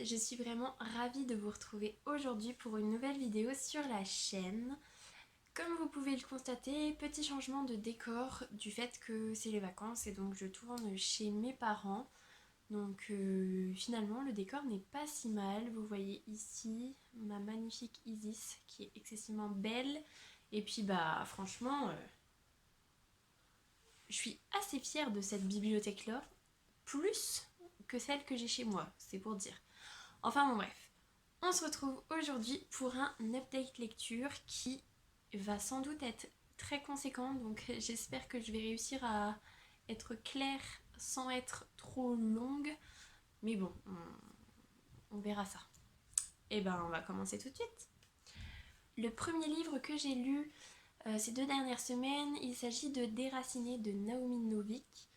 je suis vraiment ravie de vous retrouver aujourd'hui pour une nouvelle vidéo sur la chaîne. Comme vous pouvez le constater, petit changement de décor du fait que c'est les vacances et donc je tourne chez mes parents. Donc finalement le décor n'est pas si mal. Vous voyez ici ma magnifique Isis qui est excessivement belle. Et puis bah franchement, je suis assez fière de cette bibliothèque là, plus que celle que j'ai chez moi, c'est pour dire. Enfin bon bref, on se retrouve aujourd'hui pour un update lecture qui va sans doute être très conséquent, donc j'espère que je vais réussir à être claire sans être trop longue, mais bon, on verra ça. Et ben on va commencer tout de suite. Le premier livre que j'ai lu ces 2 dernières semaines, il s'agit de Déraciné de Naomi Novik.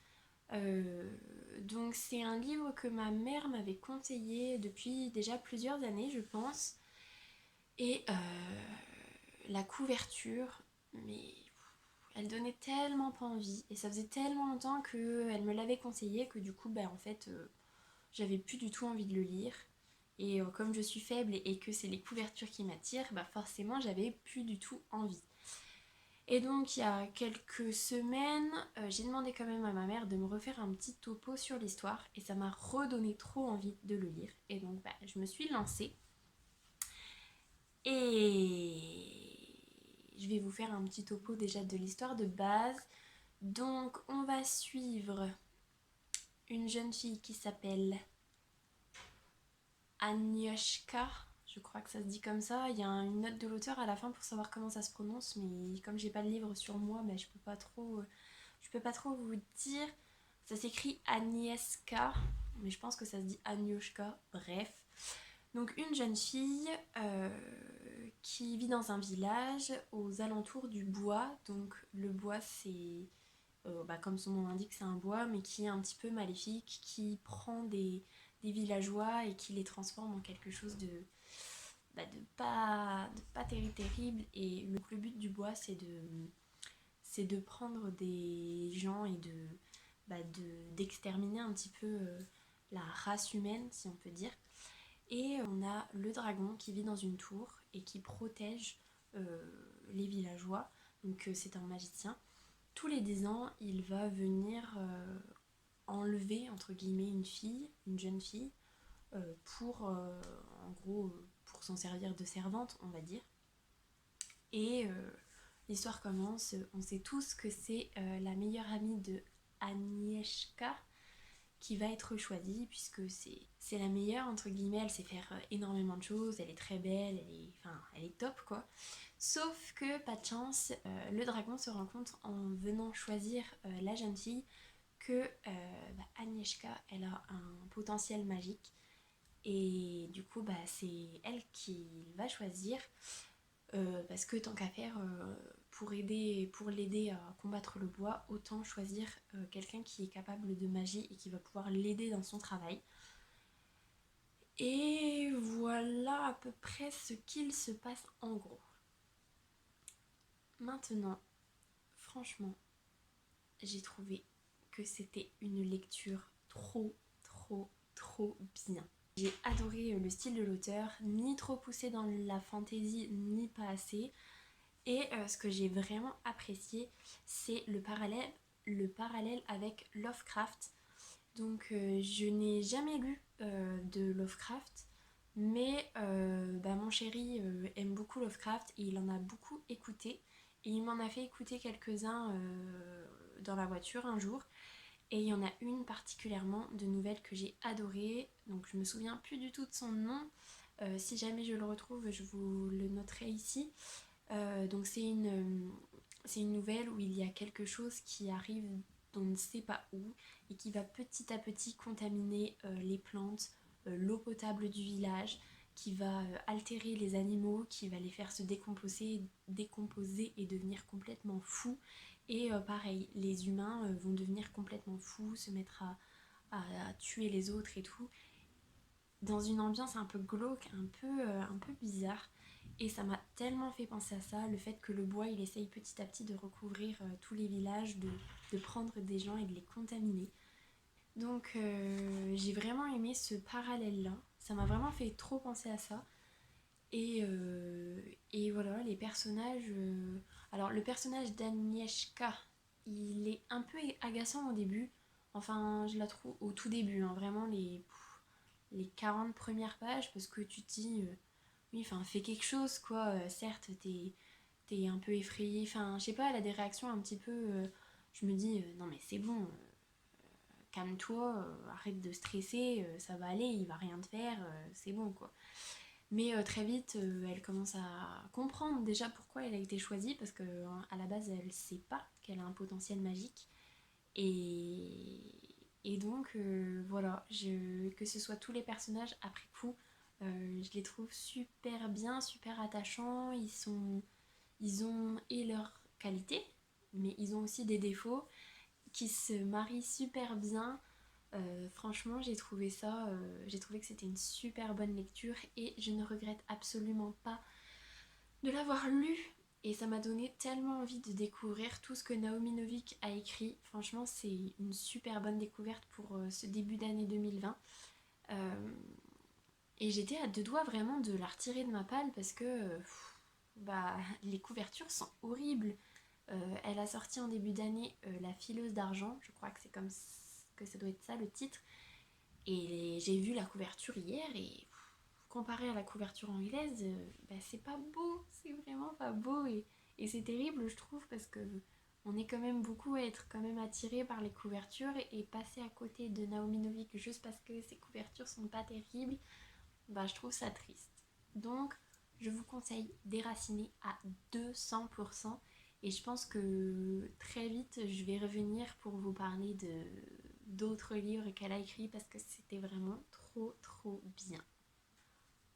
Donc c'est un livre que ma mère m'avait conseillé depuis déjà plusieurs années je pense. Et la couverture, mais elle donnait tellement pas envie. Et ça faisait tellement longtemps qu'elle me l'avait conseillé que du coup, en fait, j'avais plus du tout envie de le lire. Et comme je suis faible et que c'est les couvertures qui m'attirent, forcément, j'avais plus du tout envie. Et donc, il y a quelques semaines, j'ai demandé quand même à ma mère de me refaire un petit topo sur l'histoire. Et ça m'a redonné trop envie de le lire. Et donc, je me suis lancée. Et je vais vous faire un petit topo déjà de l'histoire de base. Donc on va suivre une jeune fille qui s'appelle Agnieszka. Je crois que ça se dit comme ça. Il y a une note de l'auteur à la fin pour savoir comment ça se prononce, mais comme j'ai pas le livre sur moi, je peux pas trop vous dire. Ça s'écrit Agnieszka, mais je pense que ça se dit Agnieszka. Bref. Donc une jeune fille qui vit dans un village aux alentours du bois. Donc le bois c'est, comme son nom l'indique, c'est un bois, mais qui est un petit peu maléfique, qui prend des villageois et qui les transforme en quelque chose de pas terrible. Et le but du bois c'est de prendre des gens et d'exterminer un petit peu la race humaine, si on peut dire. Et on a le dragon qui vit dans une tour et qui protège les villageois. Donc c'est un magicien. Tous les 10 ans, il va venir enlever, entre guillemets, une jeune fille, pour, en gros, pour s'en servir de servante, on va dire. Et l'histoire commence, on sait tous que c'est la meilleure amie de Agnieszka qui va être choisie, puisque c'est la meilleure, entre guillemets. Elle sait faire énormément de choses, elle est très belle, elle est top quoi. Sauf que, pas de chance, le dragon se rend compte en venant choisir la jeune fille que Agnieszka, elle a un potentiel magique. Et du coup, c'est elle qui va choisir, parce que tant qu'à faire, pour l'aider à combattre le bois, autant choisir quelqu'un qui est capable de magie et qui va pouvoir l'aider dans son travail. Et voilà à peu près ce qu'il se passe en gros. Maintenant, franchement, j'ai trouvé que c'était une lecture trop bien. J'ai adoré le style de l'auteur, ni trop poussé dans la fantaisie, ni pas assez. Et ce que j'ai vraiment apprécié, c'est le parallèle avec Lovecraft. Donc je n'ai jamais lu de Lovecraft, mais mon chéri aime beaucoup Lovecraft et il en a beaucoup écouté. Et il m'en a fait écouter quelques-uns dans la voiture un jour. Et il y en a une particulièrement de nouvelle que j'ai adorée. Donc je me souviens plus du tout de son nom. Si jamais je le retrouve, je vous le noterai ici. Donc c'est une nouvelle où il y a quelque chose qui arrive d'on ne sait pas où et qui va petit à petit contaminer les plantes, l'eau potable du village, qui va altérer les animaux, qui va les faire se décomposer et devenir complètement fous. Et pareil, les humains vont devenir complètement fous, se mettre à tuer les autres et tout, dans une ambiance un peu glauque, un peu bizarre. Et ça m'a tellement fait penser à ça, le fait que le bois il essaye petit à petit de recouvrir tous les villages, de prendre des gens et de les contaminer. Donc j'ai vraiment aimé ce parallèle-là. Ça m'a vraiment fait trop penser à ça. Et voilà, les personnages. Alors, le personnage d'Agnieszka, il est un peu agaçant au début. Enfin, je la trouve au tout début, hein, vraiment les 40 premières pages, parce que tu te dis, oui, enfin, fais quelque chose, quoi. Certes, t'es un peu effrayée. Enfin, je sais pas, elle a des réactions un petit peu. Je me dis, non, mais c'est bon, calme-toi, arrête de stresser, ça va aller, il va rien te faire, c'est bon, quoi. Mais très vite, elle commence à comprendre déjà pourquoi elle a été choisie, parce qu'à la base, elle sait pas qu'elle a un potentiel magique. Et, et donc, voilà, que ce soit tous les personnages après coup, je les trouve super bien, super attachants. Ils ont et leurs qualités, mais ils ont aussi des défauts qui se marient super bien. Franchement, j'ai trouvé que c'était une super bonne lecture et je ne regrette absolument pas de l'avoir lu. Et ça m'a donné tellement envie de découvrir tout ce que Naomi Novik a écrit. Franchement, c'est une super bonne découverte pour ce début d'année 2020. Euh, et j'étais à deux doigts vraiment de la retirer de ma palle parce que bah, les couvertures sont horribles. Elle a sorti en début d'année La fileuse d'argent, je crois que c'est comme que ça doit être ça le titre. Et j'ai vu la couverture hier et comparé à la couverture anglaise, bah, c'est pas beau, c'est vraiment pas beau et c'est terrible je trouve parce que on est quand même beaucoup à être quand même attiré par les couvertures et passer à côté de Naomi Novik juste parce que ses couvertures sont pas terribles, bah je trouve ça triste. Donc je vous conseille Déraciner à 200% et je pense que très vite je vais revenir pour vous parler de d'autres livres qu'elle a écrits parce que c'était vraiment trop bien.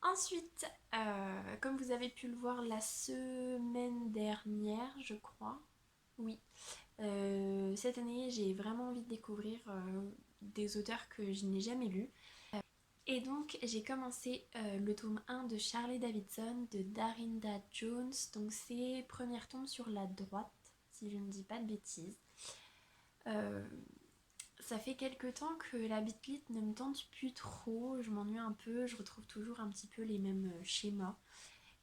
Ensuite, comme vous avez pu le voir la semaine dernière, je crois, oui, cette année j'ai vraiment envie de découvrir des auteurs que je n'ai jamais lus. Et donc j'ai commencé le tome 1 de Charlie Davidson de Darinda Jones, donc c'est premier tome sur la droite, si je ne dis pas de bêtises. Euh, Ça fait quelques temps que la bitlit ne me tente plus trop, je m'ennuie un peu, je retrouve toujours un petit peu les mêmes schémas.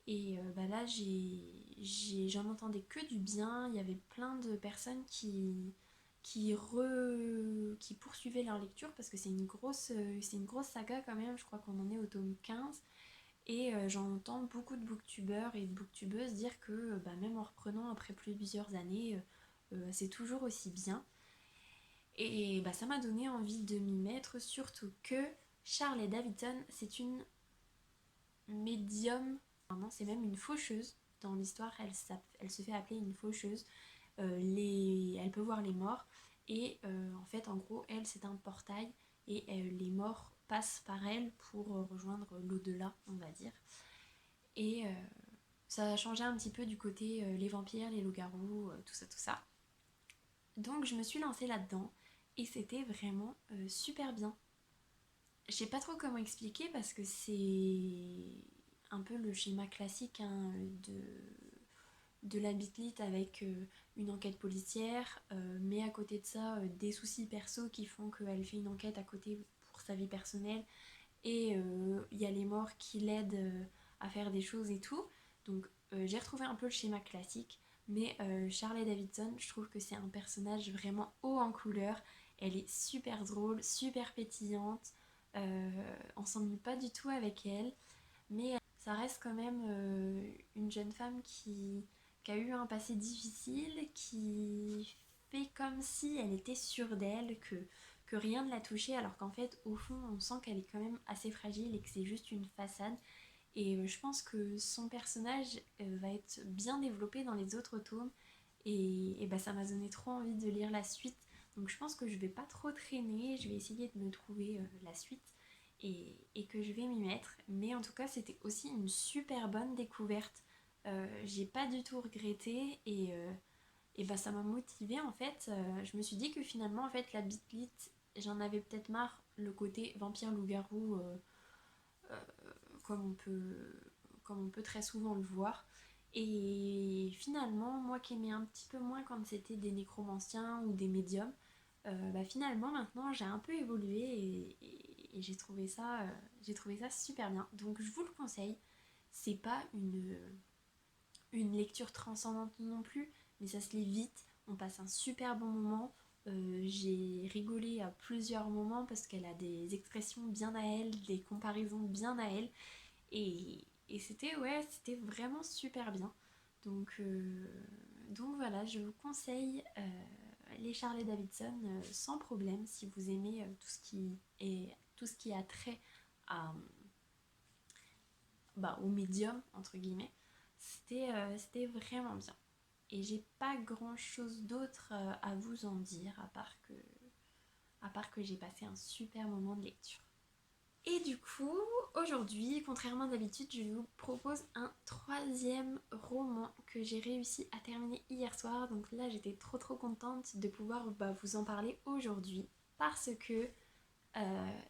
Et bah là, j'en entendais que du bien, il y avait plein de personnes qui poursuivaient leur lecture parce que c'est une grosse saga quand même, je crois qu'on en est au tome 15. Et j'entends beaucoup de booktubeurs et de booktubeuses dire que bah, même en reprenant après plusieurs années, c'est toujours aussi bien. Et bah, ça m'a donné envie de m'y mettre, surtout que Charlotte Davidson, c'est une médium, non, c'est même une faucheuse. Dans l'histoire, elle se fait appeler une faucheuse. Elle peut voir les morts. Et en fait, en gros, elle, c'est un portail. Et les morts passent par elle pour rejoindre l'au-delà, on va dire. Et ça a changé un petit peu du côté les vampires, les loups-garous, tout ça, tout ça. Donc je me suis lancée là-dedans. Et c'était vraiment super bien. Je sais pas trop comment expliquer parce que c'est un peu le schéma classique hein, de la bitlit avec une enquête policière, mais à côté de ça, des soucis perso qui font qu'elle fait une enquête à côté pour sa vie personnelle et il y a les morts qui l'aident à faire des choses et tout. Donc j'ai retrouvé un peu le schéma classique, mais Charlotte Davidson, je trouve que c'est un personnage vraiment haut en couleur. Elle est super drôle, super pétillante. On s'ennuie pas du tout avec elle, mais ça reste quand même une jeune femme qui a eu un passé difficile, qui fait comme si elle était sûre d'elle, que rien ne l'a touchée, alors qu'en fait, au fond, on sent qu'elle est quand même assez fragile et que c'est juste une façade. Et je pense que son personnage va être bien développé dans les autres tomes. Et bah, ça m'a donné trop envie de lire la suite. Donc je pense que je vais pas trop traîner, je vais essayer de me trouver la suite et que je vais m'y mettre. Mais en tout cas, c'était aussi une super bonne découverte. J'ai pas du tout regretté et bah, ça m'a motivée en fait. Je me suis dit que finalement, en fait, la bitlit, j'en avais peut-être marre le côté vampire loup-garou euh, comme on peut comme on peut très souvent le voir. Et finalement, moi qui aimais un petit peu moins quand c'était des nécromanciens ou des médiums, finalement maintenant j'ai un peu évolué et j'ai trouvé ça super bien. Donc je vous le conseille. C'est pas une lecture transcendante non plus, mais ça se lit vite, on passe un super bon moment. J'ai rigolé à plusieurs moments parce qu'elle a des expressions bien à elle, des comparaisons bien à elle. Et c'était c'était vraiment super bien. Donc, euh, donc voilà, je vous conseille les Harley Davidson sans problème si vous aimez tout ce qui a trait à, au médium, entre guillemets. C'était vraiment bien. Et j'ai pas grand chose d'autre à vous en dire à part que j'ai passé un super moment de lecture. Et du coup, aujourd'hui, contrairement à d'habitude, je vous propose un troisième roman que j'ai réussi à terminer hier soir. Donc là, j'étais trop contente de pouvoir vous en parler aujourd'hui parce que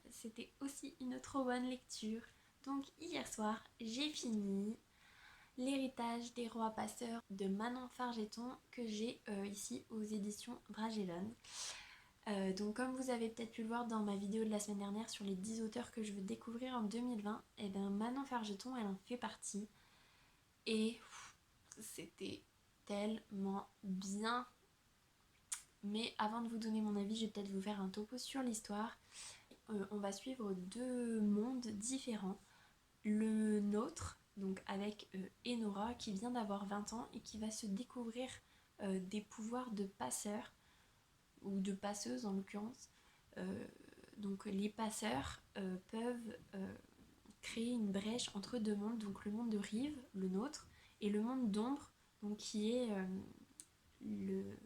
c'était aussi une trop bonne lecture. Donc hier soir, j'ai fini L'héritage des rois passeurs de Manon Fargeton que j'ai ici aux éditions Bragelonne. Donc comme vous avez peut-être pu le voir dans ma vidéo de la semaine dernière sur les 10 auteurs que je veux découvrir en 2020, et bien Manon Fargeton elle en fait partie. Et c'était tellement bien. Mais avant de vous donner mon avis, je vais peut-être vous faire un topo sur l'histoire. On va suivre deux mondes différents. Le nôtre, donc avec Enora qui vient d'avoir 20 ans et qui va se découvrir des pouvoirs de passeur, ou de passeuse en l'occurrence. Donc les passeurs peuvent créer une brèche entre deux mondes, donc le monde de Rive, le nôtre, et le monde d'ombre, donc qui est le,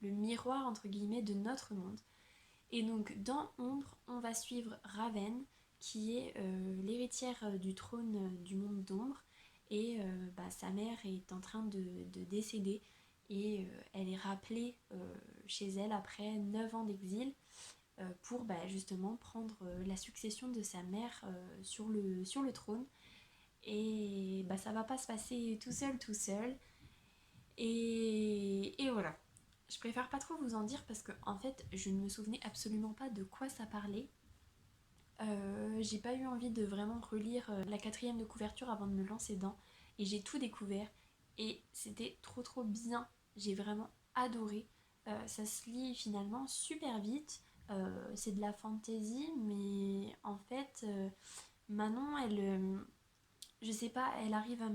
le miroir entre guillemets de notre monde. Et donc dans Ombre, on va suivre Ravenne, qui est l'héritière du trône du monde d'Ombre, et sa mère est en train de décéder, et elle est rappelée chez elle après 9 ans d'exil pour justement prendre la succession de sa mère sur le trône. Et ça va pas se passer tout seul. Et voilà. Je préfère pas trop vous en dire parce que en fait je ne me souvenais absolument pas de quoi ça parlait. J'ai pas eu envie de vraiment relire la quatrième de couverture avant de me lancer dedans. Et j'ai tout découvert. Et c'était trop bien. J'ai vraiment adoré. Ça se lit finalement super vite. C'est de la fantasy, mais en fait, Manon, je sais pas, elle arrive à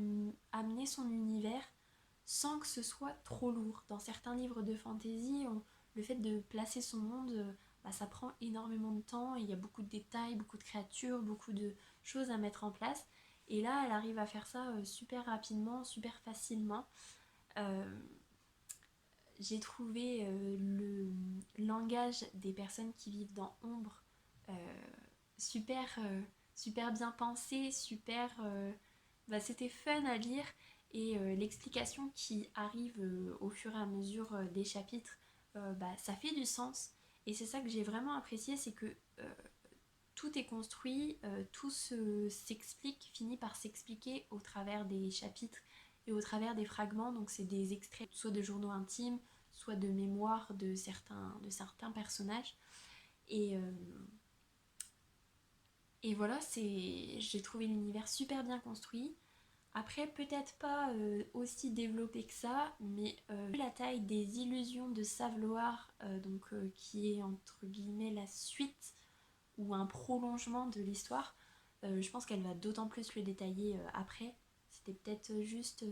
amener son univers sans que ce soit trop lourd. Dans certains livres de fantasy, le fait de placer son monde, ça prend énormément de temps, il y a beaucoup de détails, beaucoup de créatures, beaucoup de choses à mettre en place. Et là, elle arrive à faire ça super rapidement, super facilement. Euh, j'ai trouvé le langage des personnes qui vivent dans Ombre euh, super, super bien pensé, c'était fun à lire. Et l'explication qui arrive au fur et à mesure des chapitres, ça fait du sens. Et c'est ça que j'ai vraiment apprécié, c'est que tout est construit, s'explique, finit par s'expliquer au travers des chapitres et au travers des fragments. Donc c'est des extraits soit de journaux intimes, soit de mémoires de certains personnages. Et, euh, et voilà, j'ai trouvé l'univers super bien construit. Après, peut-être pas aussi développé que ça, mais vu la taille des illusions de Savloir, qui est entre guillemets la suite ou un prolongement de l'histoire, je pense qu'elle va d'autant plus le détailler après. C'était peut-être juste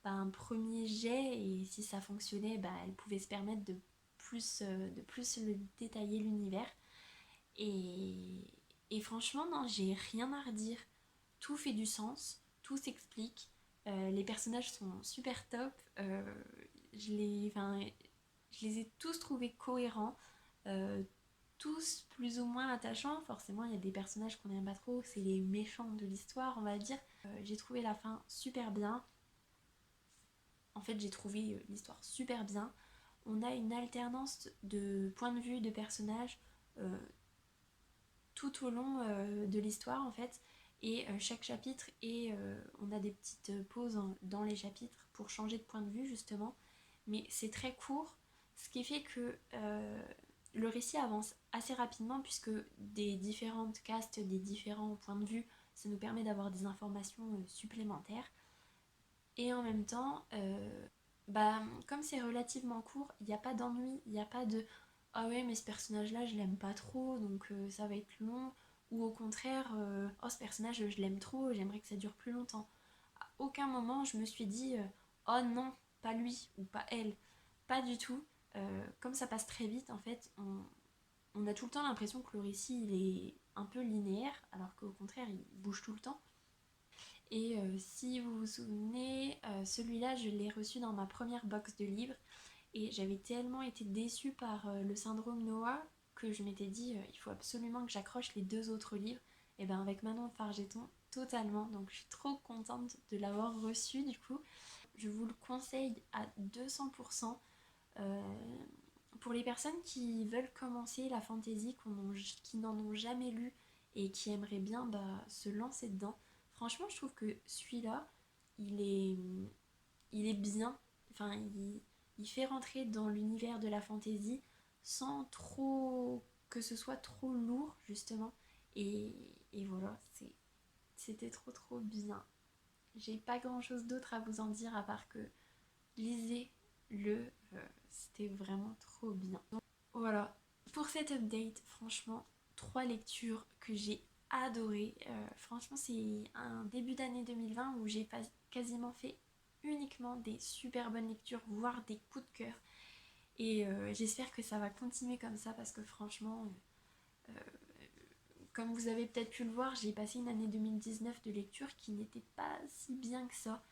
un premier jet, et si ça fonctionnait, elle pouvait se permettre de plus le détailler l'univers. Et, et franchement, non, j'ai rien à redire. Tout fait du sens, tout s'explique. Les personnages sont super top. Je, les, enfin, je les ai tous trouvés cohérents. Euh, Tous plus ou moins attachants. Forcément, il y a des personnages qu'on n'aime pas trop. C'est les méchants de l'histoire, on va dire. J'ai trouvé la fin super bien. En fait, j'ai trouvé l'histoire super bien. On a une alternance de points de vue de personnages euh, tout au long de l'histoire en fait, et chaque chapitre, et on a des petites pauses dans les chapitres pour changer de point de vue justement, mais c'est très court, Ce qui fait que le récit avance assez rapidement puisque des différentes castes, des différents points de vue, ça nous permet d'avoir des informations supplémentaires. Et en même temps, comme c'est relativement court, il n'y a pas d'ennui, il n'y a pas de ah ouais mais ce personnage là je l'aime pas trop donc ça va être long, ou au contraire oh ce personnage je l'aime trop, j'aimerais que ça dure plus longtemps. À aucun moment je me suis dit oh non, pas lui ou pas elle, pas du tout. Comme ça passe très vite en fait, on a tout le temps l'impression que le récit il est un peu linéaire alors qu'au contraire il bouge tout le temps. Et si vous vous souvenez, celui-là, je l'ai reçu dans ma première box de livres et j'avais tellement été déçue par le syndrome Noah que je m'étais dit il faut absolument que j'accroche les 2 autres livres. Et bien avec Manon Fargeton, totalement. Donc je suis trop contente de l'avoir reçu du coup. Je vous le conseille à 200%. Euh, pour les personnes qui veulent commencer la fantasy, qui n'en ont jamais lu et qui aimeraient bien se lancer dedans, franchement, je trouve que celui-là, il est, il est bien. Enfin, il fait rentrer dans l'univers de la fantasy sans trop que ce soit trop lourd, justement. Et voilà, c'était trop trop bien. J'ai pas grand chose d'autre à vous en dire à part que lisez-le, c'était vraiment trop bien. Donc, voilà, pour cet update, franchement, 3 lectures que j'ai adorées. Franchement, c'est un début d'année 2020 où j'ai quasiment fait uniquement des super bonnes lectures, voire des coups de cœur. Et j'espère que ça va continuer comme ça parce que franchement, comme vous avez peut-être pu le voir, j'ai passé une année 2019 de lecture qui n'était pas si bien que ça.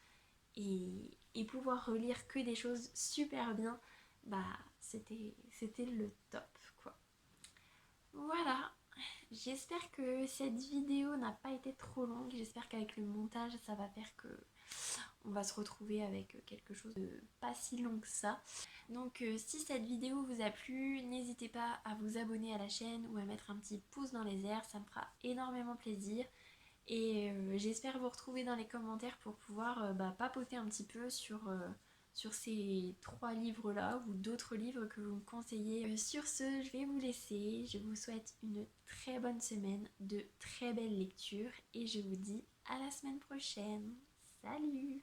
Et pouvoir relire que des choses super bien, c'était le top quoi. Voilà, j'espère que cette vidéo n'a pas été trop longue, j'espère qu'avec le montage ça va faire que on va se retrouver avec quelque chose de pas si long que ça. Donc si cette vidéo vous a plu, n'hésitez pas à vous abonner à la chaîne ou à mettre un petit pouce dans les airs, ça me fera énormément plaisir. Et j'espère vous retrouver dans les commentaires pour pouvoir papoter un petit peu sur ces 3 livres-là ou d'autres livres que vous me conseillez. Sur ce, je vais vous laisser. Je vous souhaite une très bonne semaine, de très belles lectures et je vous dis à la semaine prochaine. Salut!